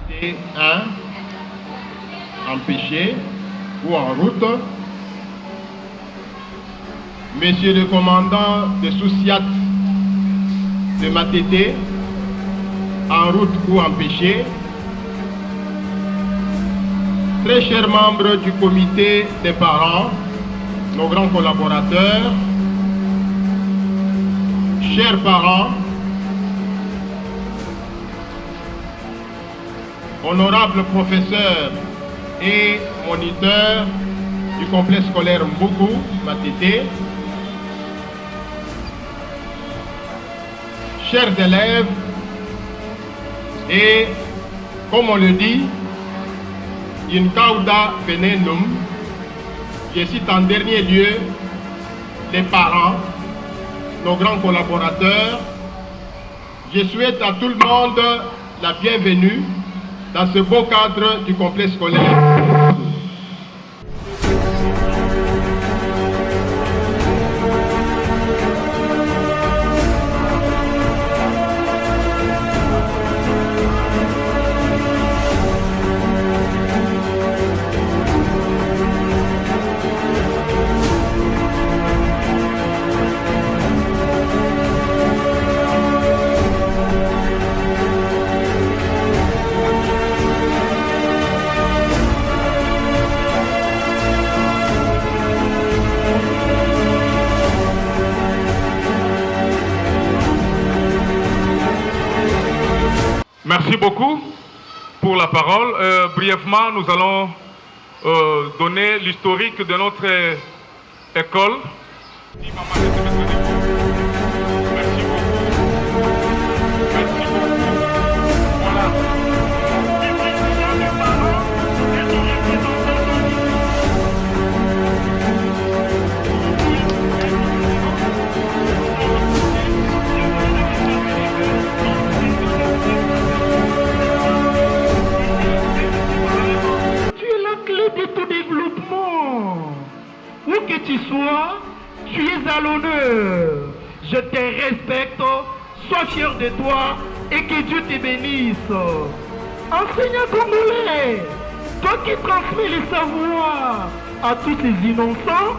Matité 1, empêché ou en route. Monsieur le commandant de Soussiat de Matité, en route ou empêché. Très chers membres du comité des parents, nos grands collaborateurs, chers parents, honorables professeurs et moniteurs du complexe scolaire Mboukou, Matité, chers élèves, et comme on le dit, in cauda venenum, je cite en dernier lieu les parents, nos grands collaborateurs. Je souhaite à tout le monde la bienvenue dans ce beau cadre du complexe scolaire. Merci beaucoup pour la parole. Brièvement, nous allons donner l'historique de notre école. Merci beaucoup. Merci beaucoup. Voilà. De tout développement, où que tu sois, tu es à l'honneur. Je te respecte, sois fier de toi et que Dieu te bénisse. Enseignant congolais, toi qui transmets les savoirs à tous ces innocents,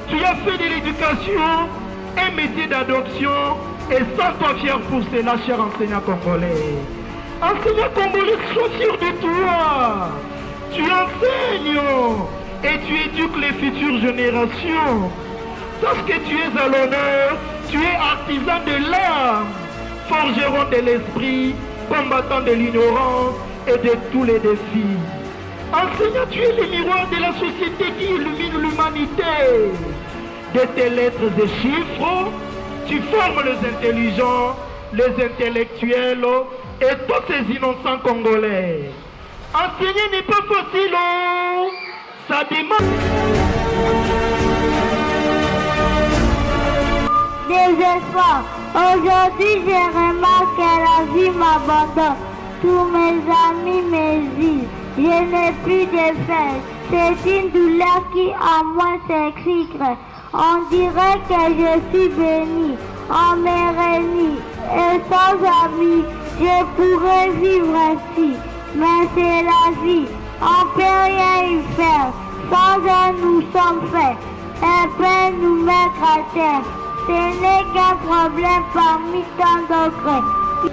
tu as fait de l'éducation un métier d'adoption et sens-toi fier pour cela, cher enseignant congolais. Enseignant congolais, sois fier de toi. Tu enseignes et tu éduques les futures générations. Sache que tu es à l'honneur, tu es artisan de l'âme, forgeron de l'esprit, combattant de l'ignorance et de tous les défis. Enseignant, tu es le miroir de la société qui illumine l'humanité. De tes lettres et chiffres, tu formes les intelligents, les intellectuels et tous ces innocents congolais. Enseigner n'est pas facile, ça demande. Des efforts. Aujourd'hui, je remarque que la vie m'abandonne. Tous mes amis m'hésitent. Je n'ai plus de fête. C'est une douleur qui en moi s'explique. On dirait que je suis béni. On me réunit. Et sans amis, je pourrais vivre ainsi. Mais c'est la vie, on ne peut rien y faire. Sans un, nous sommes faits. Un peu nous mettre à terre. Ce n'est qu'un problème parmi tant d'autres.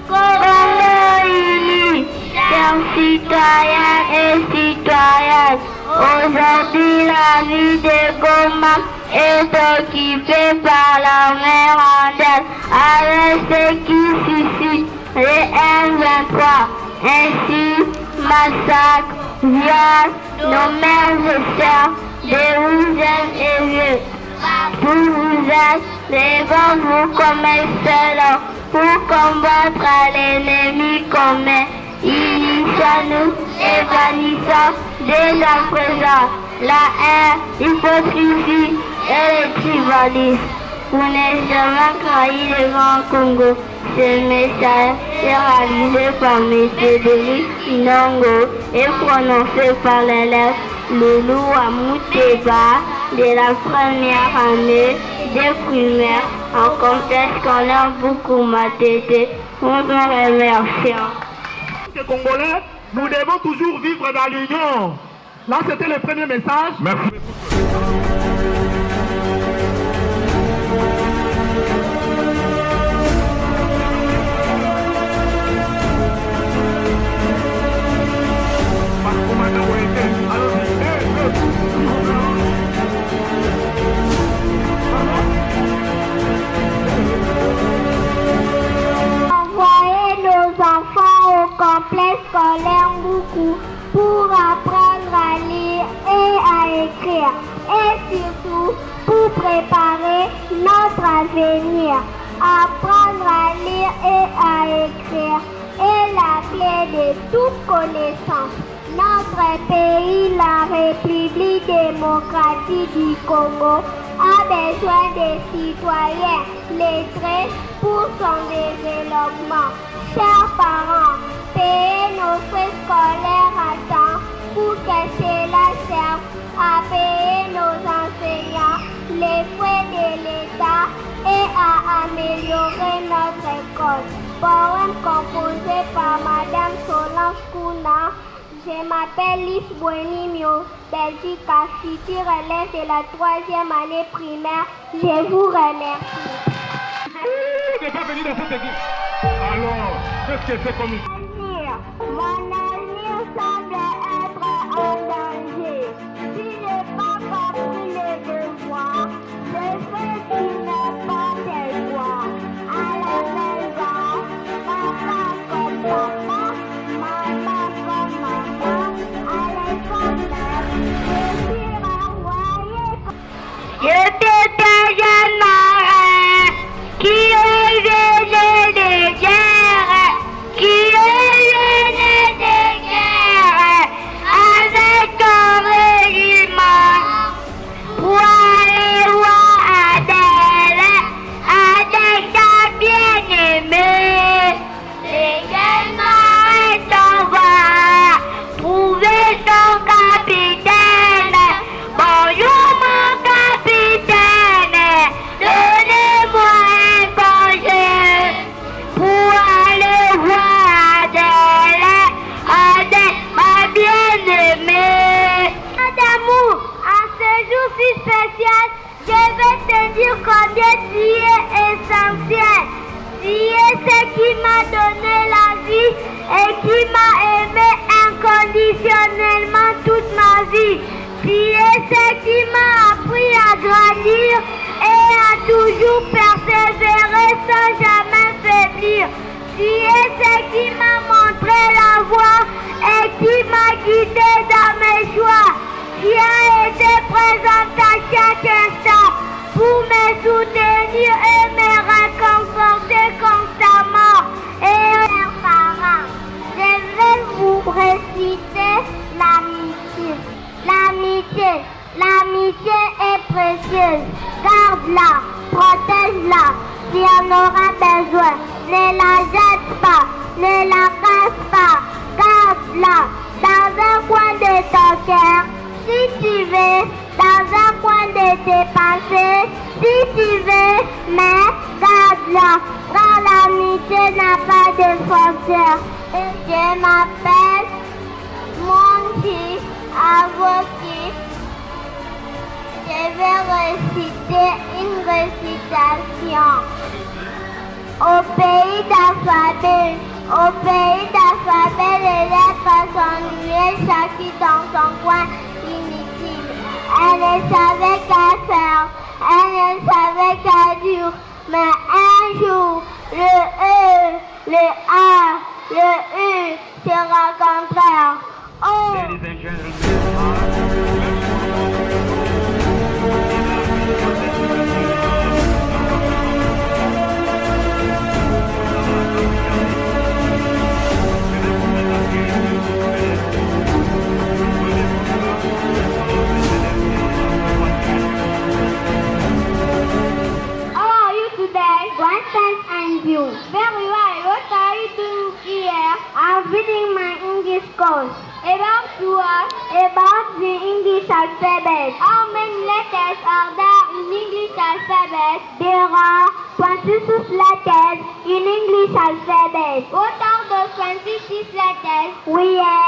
Congolais unis, chers citoyens et citoyennes. Aujourd'hui, la vie de Goma est occupée par la mer Andelle avec ce qui suscite les M23. Ainsi, massacre, viol, nos mères et sœurs, des jeunes et vieux. Vous êtes les bons, vous comme seuls, pour combattre l'ennemi commun. Unissons-nous et bannissons dès à présent la haine, l'hypocrisie et le tribalisme. Vous n'avez jamais trahi le grand Congo. Ce message est réalisé par M. Denis Inongo et prononcé par l'élève Loulou Amouteba de la première année des primaires en complexe scolaire Mboukou Matité. Nous vous remercions. Les Congolais Nous devons toujours vivre dans l'union. Là, c'était le premier message. Merci. Envoyez nos enfants au complexe scolaire Mboukou pour apprendre à lire et à écrire et surtout pour préparer notre avenir. Apprendre à lire et à écrire est la clé de toute connaissance. Notre pays, la République démocratique du Congo, a besoin de citoyens lettrés pour son développement. Chers parents, payez nos frais scolaires à temps pour que cela serve à payer nos enseignants, les frais de l'État et à améliorer notre école. Poème composé par Madame Solange Kouna. Je m'appelle Lise Buenimio, Belgique, future élève de la 3e année primaire. Je vous remercie. Vous n'êtes pas venu dans cette équipe. Alors, qu'est-ce que c'est comme ici? Mon avenir semble être en danger. Si je n'ai pas compris les devoirs, je fais du n'importe quoi. À la maison, papa comme papa, maman comme maman, à l'école même, je suis renvoyée. J'étais un jeune marin qui revenait des guerres, qui revenait des guerres avec un régiment pour aller voir Adèle, avec sa bien-aimée. Les jeunes marins s'en va trouver son capitaine. Bonjour mon capitaine, donnez-moi un congé pour aller voir Adèle, Adèle ma bien-aimée. D'amour, à ce jour si spécial, je vais te dire combien tu es essentiel. Tu es ce qui m'a donné la vie et qui m'a aimé inconditionnellement toute ma vie. Tu es ce qui m'a appris à grandir et à toujours persévérer sans jamais faiblir. Tu es ce qui m'a montré la voie et qui m'a guidé dans mes choix. Tu as été présent à chaque instant pour me soutenir et me réconforter constamment. Et mes parents, je vais vous réciter l'amitié. L'amitié, l'amitié est précieuse. Garde-la, protège-la. Tu en auras besoin. Ne la jette pas, ne la casse pas. Garde-la dans un coin de ton cœur. Si tu veux, dans un coin de tes pensées. Si tu veux, mais garde-la. Car l'amitié n'a pas de frontières. Et je m'appelle Monty Avoki. Je vais réciter une récitation. Au pays d'alphabet, les lettres s'ennuyaient chacune dans son coin inutile. Elle ne savait qu'à faire, elle ne savait qu'à dire. Mais un jour, le E, le A, le U se rencontrèrent. Oh! And you. Very well. What are you doing here? I'm reading my English course. About what? About the English alphabet. How many letters are there in English alphabet? There are 26 letters in English alphabet. What are the 26 letters? We have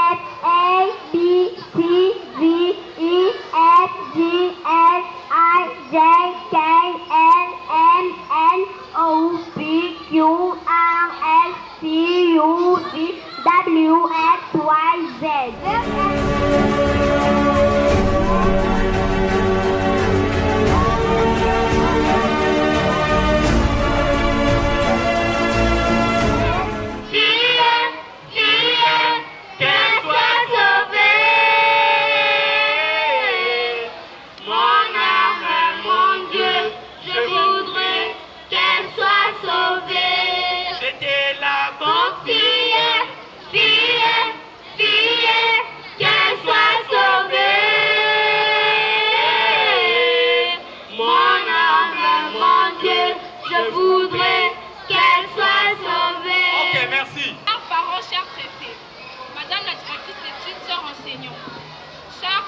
Chers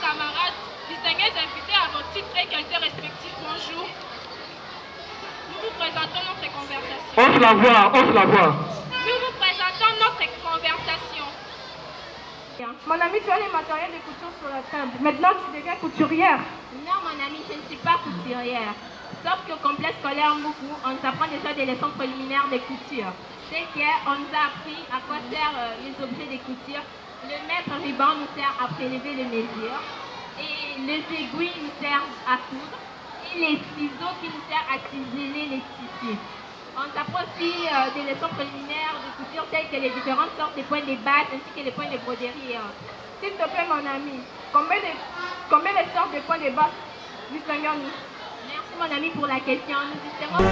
camarades, distingués invités à vos titres et qualités respectifs, bonjour. Nous vous présentons notre conversation. Ose la voix. Nous vous présentons notre conversation. Mon ami, tu as les matériels de couture sur la table. Maintenant, tu deviens couturière. Non, mon ami, je ne suis pas couturière. Sauf qu'au complexe scolaire Moukou, on nous apprend déjà des leçons préliminaires de couture. C'est qu'on nous a appris à quoi servent les objets de couture. Le mètre ruban nous sert à prélever les mesures. Et les aiguilles nous servent à coudre. Et les ciseaux qui nous servent à ciseler les tissus. On s'apprend aussi des leçons préliminaires de couture telles que les différentes sortes de points de base ainsi que les points de broderie. S'il te plaît, mon ami, combien de sortes de points de base distinguons-nous? Merci, mon ami, pour la question. Nous distinguons...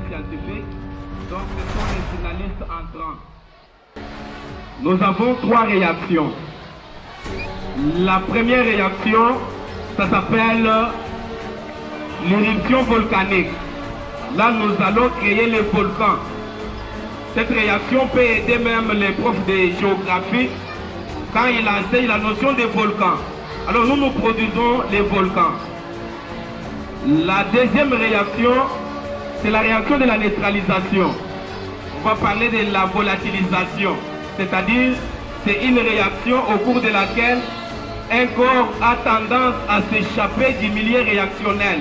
Scientifique, donc ce sont les finalistes entrants. Nous avons 3 réactions. La première réaction, ça s'appelle l'éruption volcanique. Là, nous allons créer les volcans. Cette réaction peut aider même les profs de géographie quand ils enseignent la notion des volcans. Alors nous produisons les volcans. La deuxième réaction, c'est la réaction de la neutralisation. On va parler de la volatilisation, c'est-à-dire c'est une réaction au cours de laquelle un corps a tendance à s'échapper du milieu réactionnel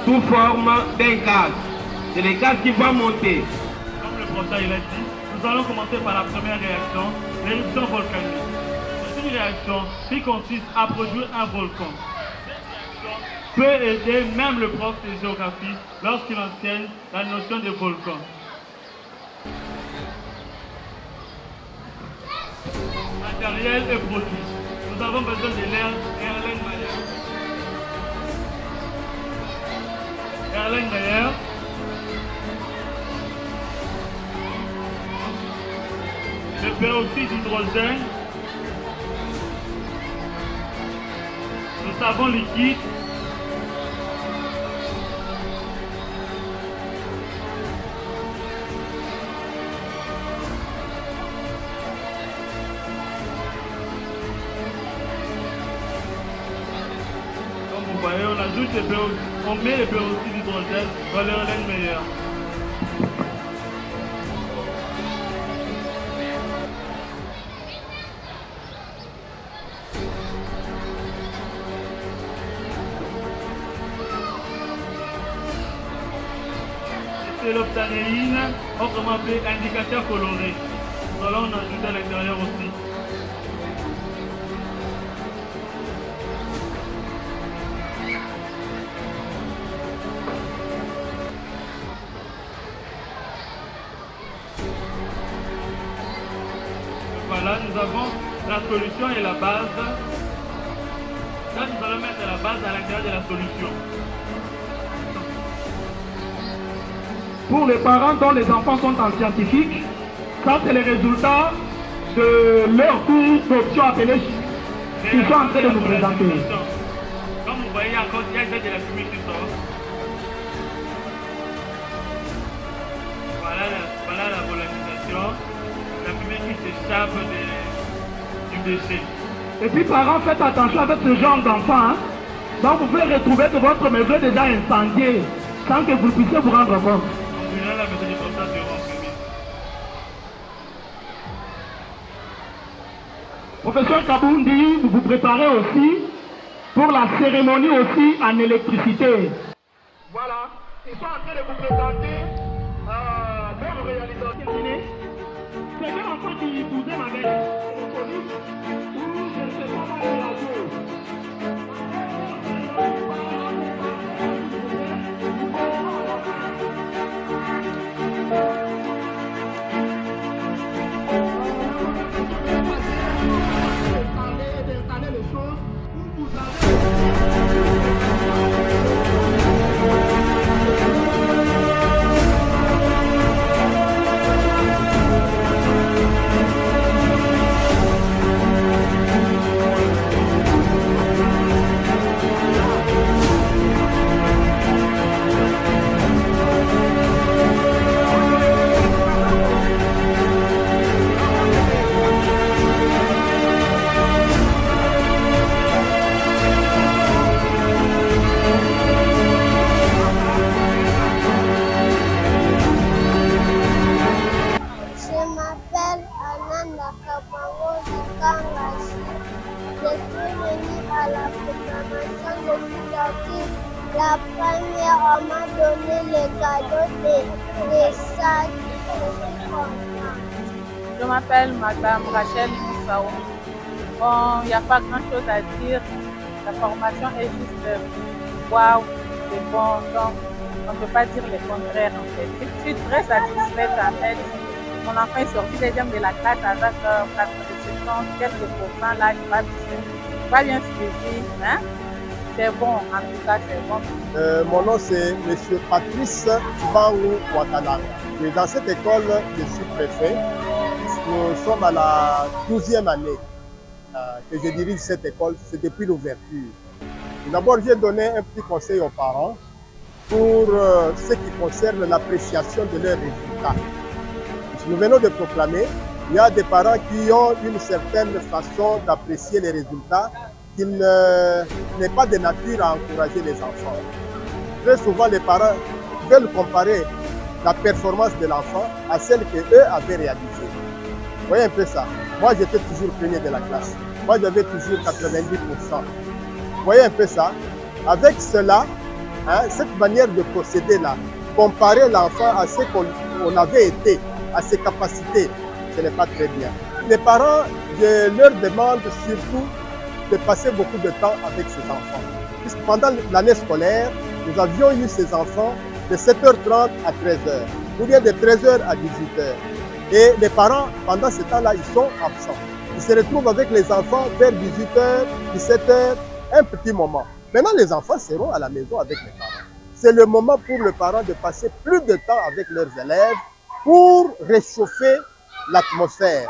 sous forme d'un gaz. C'est le gaz qui va monter. Comme le professeur l'a dit, nous allons commencer par la première réaction, l'éruption volcanique. C'est une réaction qui consiste à produire un volcan. Peut aider même le prof de géographie lorsqu'il enseigne la notion de volcan. Matériel et produit. Nous avons besoin de l'air Erlen Meyer. Erlen Meyer. Le peroxyde d'hydrogène. Le savon liquide. On ajoute on met les peroxydes d'hydrogène dans l'Erlen Meyer. C'est l'ophtaléine, autrement appelé indicateur coloré. Nous allons en ajouter à l'intérieur aussi. Voilà, nous avons la solution et la base. Là, nous allons mettre la base à l'intérieur de la solution. Pour les parents dont les enfants sont en scientifique, ça c'est les résultats de leur cours d'option appelée qu'ils sont en train de nous présenter. Comme vous voyez encore, il y a déjà de la fumée qui sort. Voilà la volatilisation. La fumée qui s'échappe du déchet. Et puis parents, faites attention avec ce genre d'enfants. Hein. Donc vous pouvez retrouver que votre maison est déjà incendiée. sans que vous puissiez vous rendre compte. On brûlera la maison du comptable durant ce midi. Professeur Kaboundi, vous vous préparez aussi pour la cérémonie aussi en électricité. Voilà, ils sont en train de vous présenter leur réalisation. C'est un enfant qui épousait ma mère. Ou je ne sais pas moi de la chose. D'installer les choses où vous Je m'appelle Ananda Kapangozi Kangashi. Je suis venue à la proclamation, je suis sortie. La première, on m'a donné les cadeaux des sacs. Je suis contente. Je m'appelle Madame Rachel Moussao. Bon, il n'y a pas grand-chose à dire. La formation est juste waouh, c'est bon. Donc, on ne peut pas dire le contraire en fait. Je suis très satisfaite en fait. Mon enfant est sorti deuxième de la classe avec 70 quelques pourcents. Là, je pas bien suivi. Hein? C'est bon, en tout cas, c'est bon. Mon nom c'est M. Patrice Tibangou Ouattara. Et dans cette école, je suis préfet. Nous sommes à la 12e année que je dirige cette école, c'est depuis l'ouverture. D'abord, j'ai donné un petit conseil aux parents pour ce qui concerne l'appréciation de leurs résultats. Nous venons de proclamer, il y a des parents qui ont une certaine façon d'apprécier les résultats qui n'est pas de nature à encourager les enfants. Très souvent, les parents veulent comparer la performance de l'enfant à celle qu'eux avaient réalisée. Vous voyez un peu ça? Moi, j'étais toujours premier de la classe. Moi, j'avais toujours 90%. Vous voyez un peu ça? Avec cela, hein, cette manière de procéder-là, comparer l'enfant à ce qu'on avait été, à ses capacités, ce n'est pas très bien. Les parents, je leur demande surtout de passer beaucoup de temps avec ces enfants. Puisque pendant l'année scolaire, nous avions eu ces enfants de 7h30 à 13h, ou bien de 13h à 18h. Et les parents, pendant ce temps-là, ils sont absents. Ils se retrouvent avec les enfants vers 18h, 17h, un petit moment. Maintenant, les enfants seront à la maison avec les parents. C'est le moment pour les parents de passer plus de temps avec leurs élèves pour réchauffer l'atmosphère.